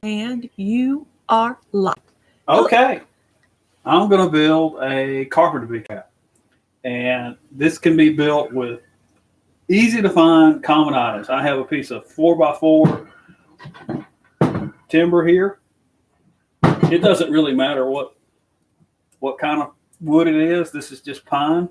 And you are live. Okay. I'm going to build a Carpenter Bee Trap. And this can be built with easy to find common items. I have a piece of 4x4 timber here. It doesn't really matter what kind of wood it is. This is just pine.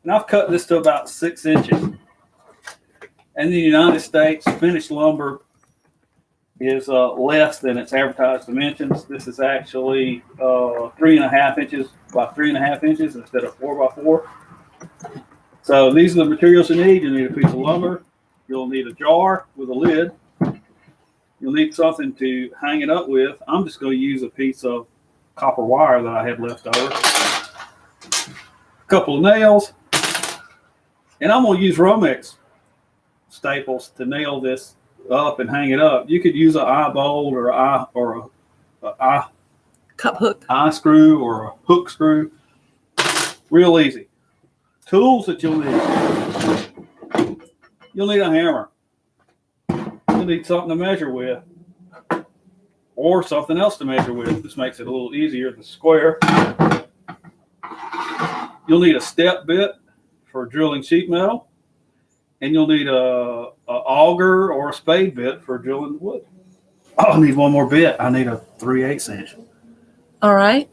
And I've cut this to about 6 inches. In the United States, finished lumber is less than its advertised dimensions. This is actually 3.5 inches by 3.5 inches instead of 4x4. So these are the materials you need. You need a piece of lumber. You'll need a jar with a lid. You'll need something to hang it up with. I'm just going to use a piece of copper wire that I had left over. A couple of nails. And I'm going to use Romex staples to nail this up and hang it up. You could use an eye bolt or a cup hook, eye screw or a hook screw. Real easy. Tools that you'll need. You'll need a hammer. You'll need something to measure with, or something else to measure with. This makes it a little easier. The square. You'll need a step bit for drilling sheet metal. And you'll need a auger or a spade bit for drilling wood. Oh, I need one more bit. I need a 3/8 inch. All right.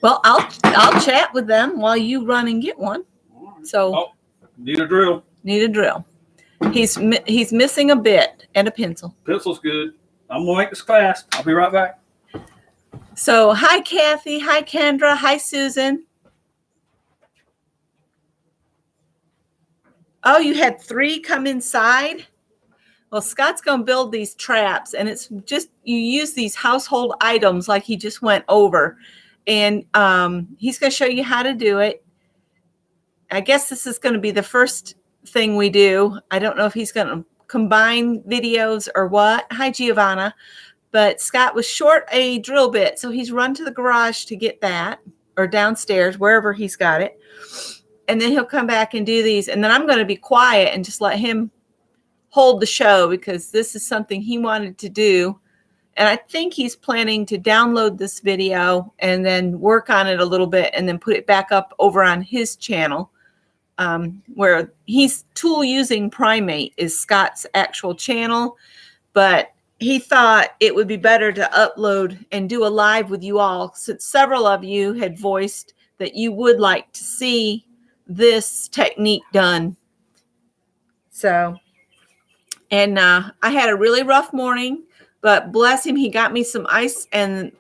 Well, I'll chat with them while you run and get one. So need a drill. Need a drill. He's missing a bit and a pencil. Pencil's good. I'm gonna make this fast. I'll be right back. So hi Kathy, hi Kendra, hi Susan. Oh, you had 3 come inside? Well, Scott's going to build these traps, and it's just, you use these household items like he just went over. And he's going to show you how to do it. I guess this is going to be the first thing we do. I don't know if he's going to combine videos or what. Hi, Giovanna. But Scott was short a drill bit, so he's run to the garage to get that, or downstairs, wherever he's got it. And then he'll come back and do these. And then I'm going to be quiet and just let him hold the show because this is something he wanted to do. And I think he's planning to download this video and then work on it a little bit and then put it back up over on his channel where he's tool using Primate is Scott's actual channel. But he thought it would be better to upload and do a live with you all since several of you had voiced that you would like to see this technique done. So, and I had a really rough morning, but bless him, he got me some ice and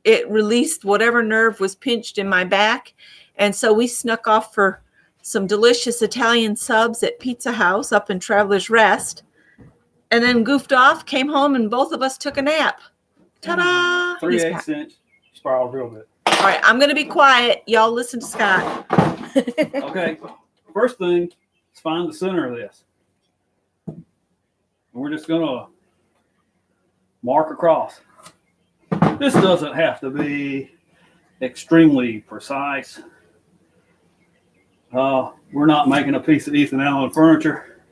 it released whatever nerve was pinched in my back. And so we snuck off for some delicious Italian subs at Pizza House up in Travelers Rest, and then goofed off, came home, and both of us took a nap. Ta-da! 3/8 inch spiral drill bit. All right, I'm going to be quiet. Y'all listen to Scott. Okay, first thing is find the center of this. And we're just going to mark across. This doesn't have to be extremely precise. We're not making a piece of Ethan Allen furniture.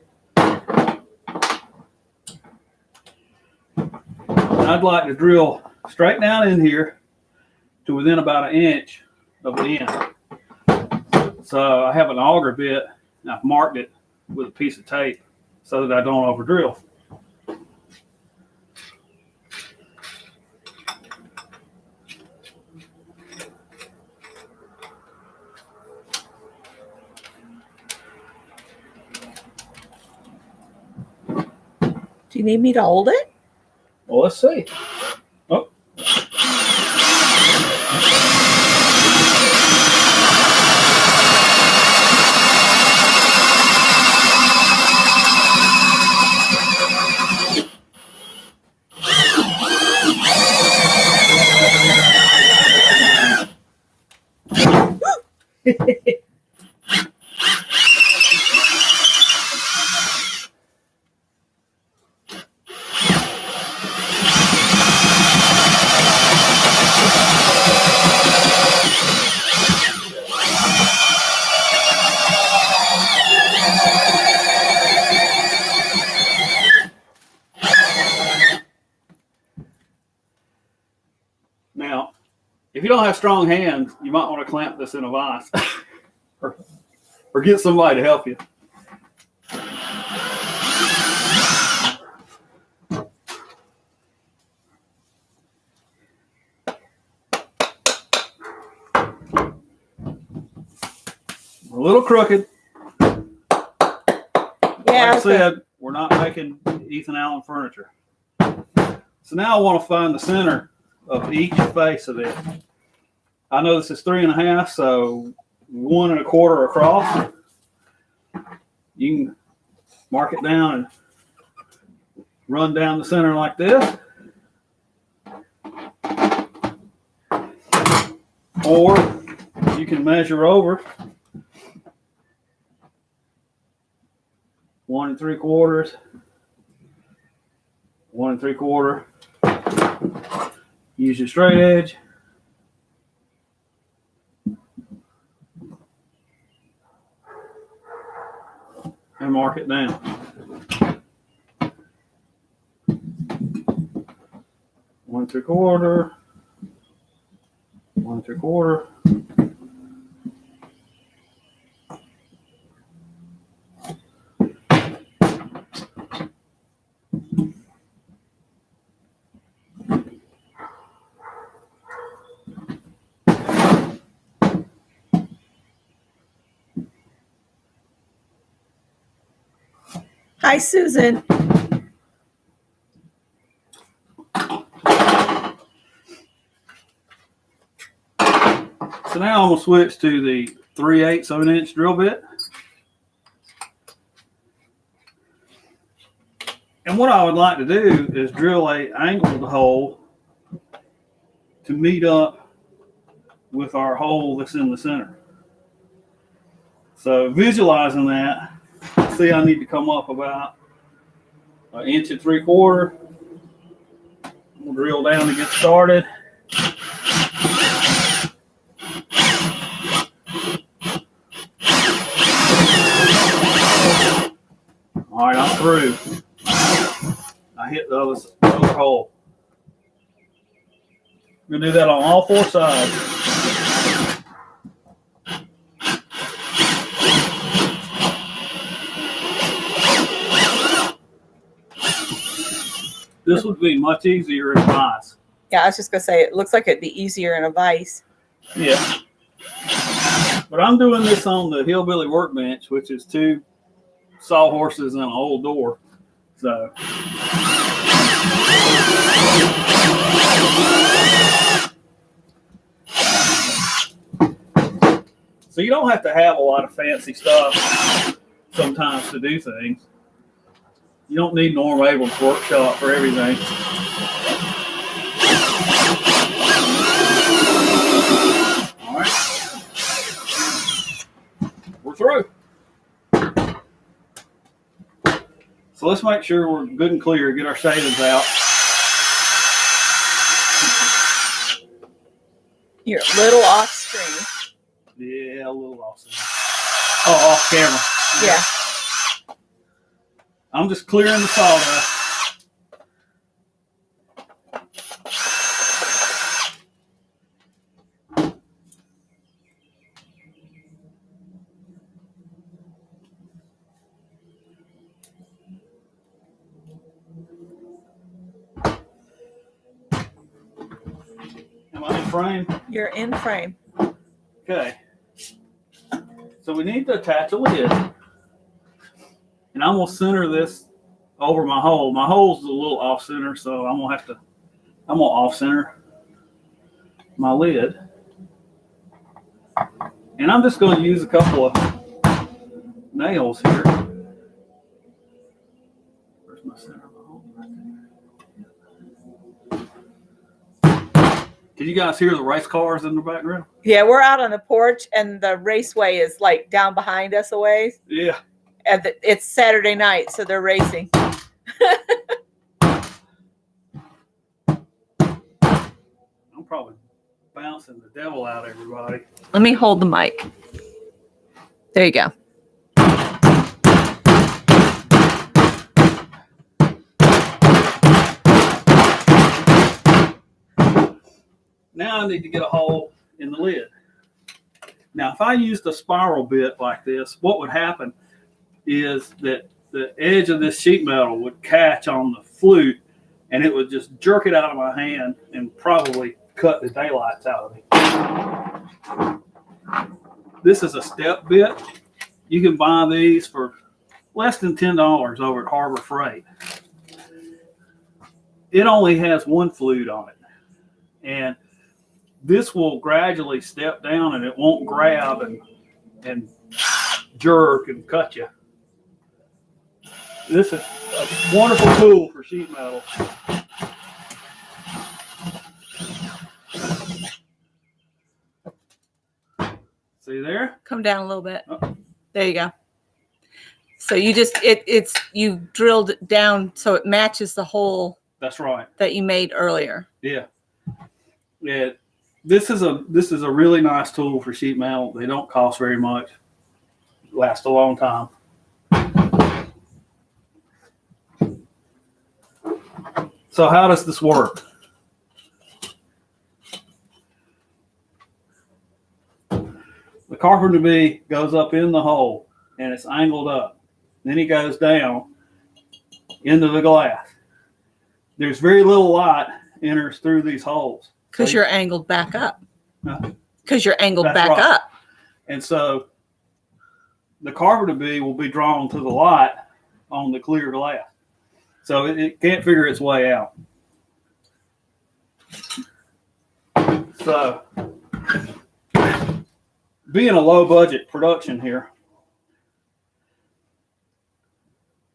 I'd like to drill straight down in here to within about 1 inch of the end. So I have an auger bit, and I've marked it with a piece of tape so that I don't over drill. Do you need me to hold it? Well, let's see. Oh. Now, if you don't have strong hands, you might want to clamp this in a vise or get somebody to help you. A little crooked. Yeah, like I said, we're not making Ethan Allen furniture. So now I want to find the center of each face of it. I know this is 3.5, so 1 1/4 across. You can mark it down and run down the center like this. Or you can measure over 1 3/4, 1 3/4. Use your straight edge. And mark it down. 1 3/4, 1 3/4. Hi, Susan. So now I'm going to switch to the 3/8 of an inch drill bit. And what I would like to do is drill a angled hole to meet up with our hole that's in the center. So visualizing that, see I need to come up about 1 3/4 inches. We'll drill down to get started. All right, I'm through. I hit the other hole. We're gonna do that on all 4 sides. This would be much easier in vise. Yeah, I was just going to say, it looks like it'd be easier in a vise. Yeah. But I'm doing this on the Hillbilly workbench, which is 2 sawhorses and an old door. So you don't have to have a lot of fancy stuff sometimes to do things. You don't need Norm Abram's workshop for everything. All right. We're through. So let's make sure we're good and clear, get our shavings out. You're a little off screen. Yeah, a little off. Oh, off camera. Yeah. I'm just clearing the sawdust. Am I in frame? You're in frame. Okay. So we need to attach a lid. And I'm going to center this over my hole. My hole's a little off center, so I'm going to off center my lid. And I'm just going to use a couple of nails here. Where's my center of my hole? Right there. Can you guys hear the race cars in the background? Yeah, we're out on the porch, and the raceway is like down behind us a ways. Yeah. And it's Saturday night, so they're racing. I'm probably bouncing the devil out of everybody. Let me hold the mic. There you go. Now I need to get a hole in the lid. Now, if I used a spiral bit like this, what would happen is that the edge of this sheet metal would catch on the flute, and it would just jerk it out of my hand and probably cut the daylights out of me. This is a step bit. You can buy these for less than $10 over at Harbor Freight. It only has one flute on it, and this will gradually step down, and it won't grab and jerk and cut you. This is a wonderful tool for sheet metal. See there? Come down a little bit. Oh. There you go. So you just you drilled it down so it matches the hole. That's right. That you made earlier. Yeah. Yeah. This is a really nice tool for sheet metal. They don't cost very much. Last a long time. So how does this work? The Carpenter Bee goes up in the hole and it's angled up. Then he goes down into the glass. There's very little light enters through these holes. Because you're angled back up. Huh? Because you're angled back right. up. And so the Carpenter Bee will be drawn to the light on the clear glass. So it can't figure its way out. So being a low budget production here,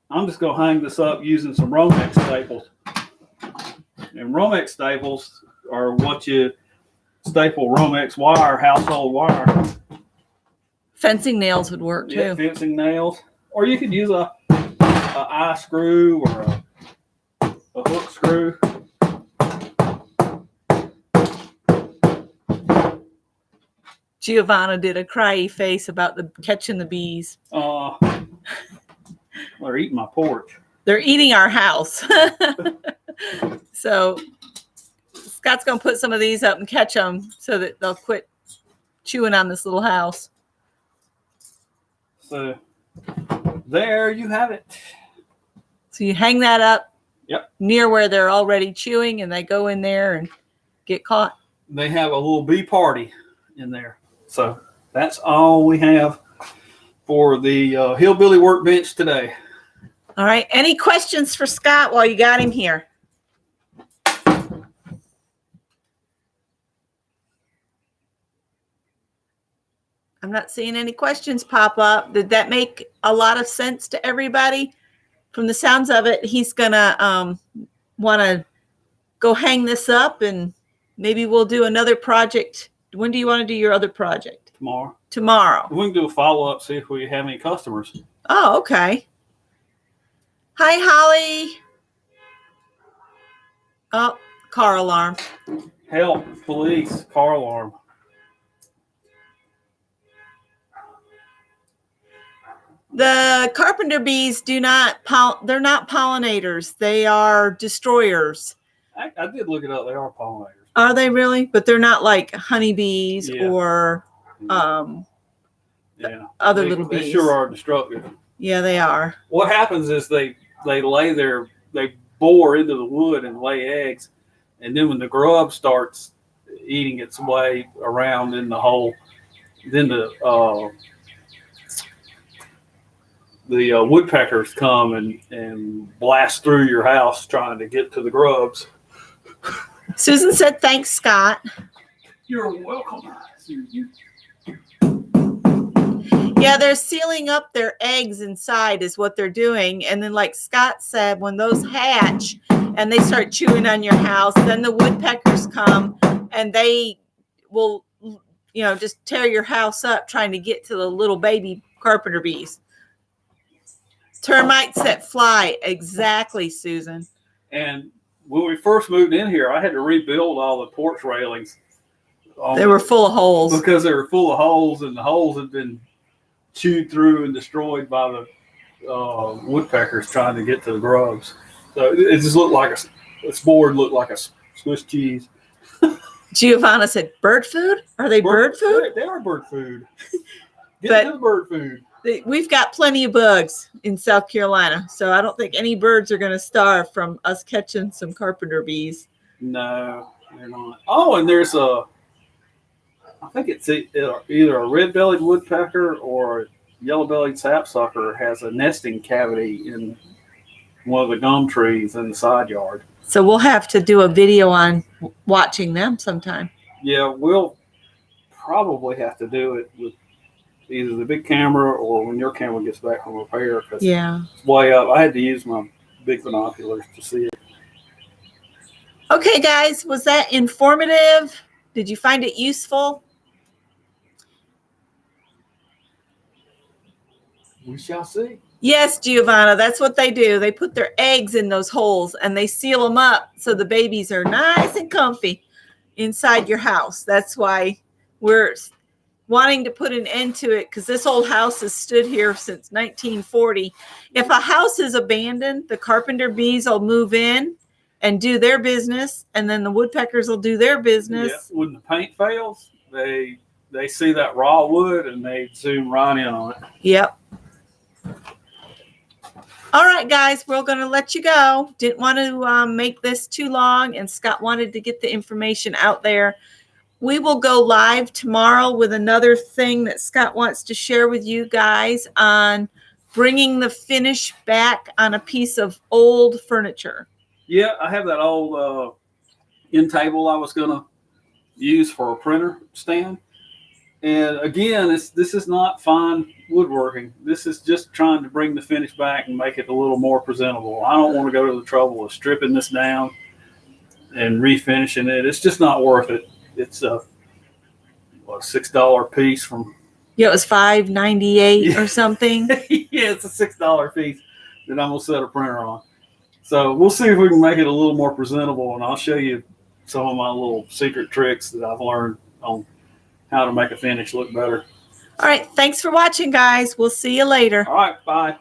I'm just going to hang this up using some Romex staples. And Romex staples are what you staple Romex wire, household wire. Fencing nails would work too. Yeah, fencing nails. Or you could use a eye screw or a hook screw. Giovanna did a cryy face about the catching the bees. They're eating my porch. They're eating our house. So Scott's going to put some of these up and catch them so that they'll quit chewing on this little house. So there you have it. So you hang that up near where they're already chewing, and they go in there and get caught. They have a little bee party in there. So that's all we have for the Hillbilly Workbench today. All right. Any questions for Scott while you got him here? I'm not seeing any questions pop up. Did that make a lot of sense to everybody? From the sounds of it, he's going to want to go hang this up, and maybe we'll do another project. When do you want to do your other project? Tomorrow. Tomorrow. We can do a follow-up, see if we have any customers. Oh, okay. Hi, Holly. Oh, car alarm. Help, police, car alarm. The Carpenter bees they're not pollinators. They are destroyers. I did look it up. They are pollinators. Are they really? But they're not like honeybees or other little bees. They sure are destructive. Yeah, they are. What happens is they bore into the wood and lay eggs, and then when the grub starts eating its way around in the hole, then the woodpeckers come and blast through your house trying to get to the grubs. Susan said, "Thanks, Scott." You're welcome. Yeah, they're sealing up their eggs inside is what they're doing. And then like Scott said, when those hatch and they start chewing on your house, then the woodpeckers come and they will, just tear your house up trying to get to the little baby carpenter bees. Termites that fly. Exactly, Susan. And when we first moved in here, I had to rebuild all the porch railings. They were full of holes. Because they were full of holes, and the holes had been chewed through and destroyed by the woodpeckers trying to get to the grubs. So it just looked like this board looked like a Swiss cheese. Giovanna said, bird food? Are they bird food? They are bird food. But Get the bird food. We've got plenty of bugs in South Carolina, so I don't think any birds are going to starve from us catching some carpenter bees. No, they're not. Oh, and there's I think it's either a red-bellied woodpecker or a yellow-bellied sapsucker has a nesting cavity in one of the gum trees in the side yard. So we'll have to do a video on watching them sometime. Yeah, we'll probably have to do it with either the big camera or when your camera gets back from repair. Yeah. It's way up. I had to use my big binoculars to see it. Okay, guys, was that informative? Did you find it useful? We shall see. Yes, Giovanna, that's what they do. They put their eggs in those holes and they seal them up so the babies are nice and comfy inside your house. That's why we're wanting to put an end to it, because this old house has stood here since 1940. If a house is abandoned, the carpenter bees will move in and do their business, and then the woodpeckers will do their business. Yeah, when the paint fails, they see that raw wood and they zoom right in on it. Yep. All right, guys, we're going to let you go. Didn't want to make this too long, and Scott wanted to get the information out there. We will go live tomorrow with another thing that Scott wants to share with you guys on bringing the finish back on a piece of old furniture. Yeah, I have that old end table I was going to use for a printer stand. And again, this is not fine woodworking. This is just trying to bring the finish back and make it a little more presentable. I don't want to go to the trouble of stripping this down and refinishing it. It's just not worth it. It's a $6 piece from. Yeah, it was $5.98 or something. Yeah, it's a $6 piece that I'm gonna set a printer on. So we'll see if we can make it a little more presentable, and I'll show you some of my little secret tricks that I've learned on how to make a finish look better. All right, thanks for watching, guys. We'll see you later. All right, bye.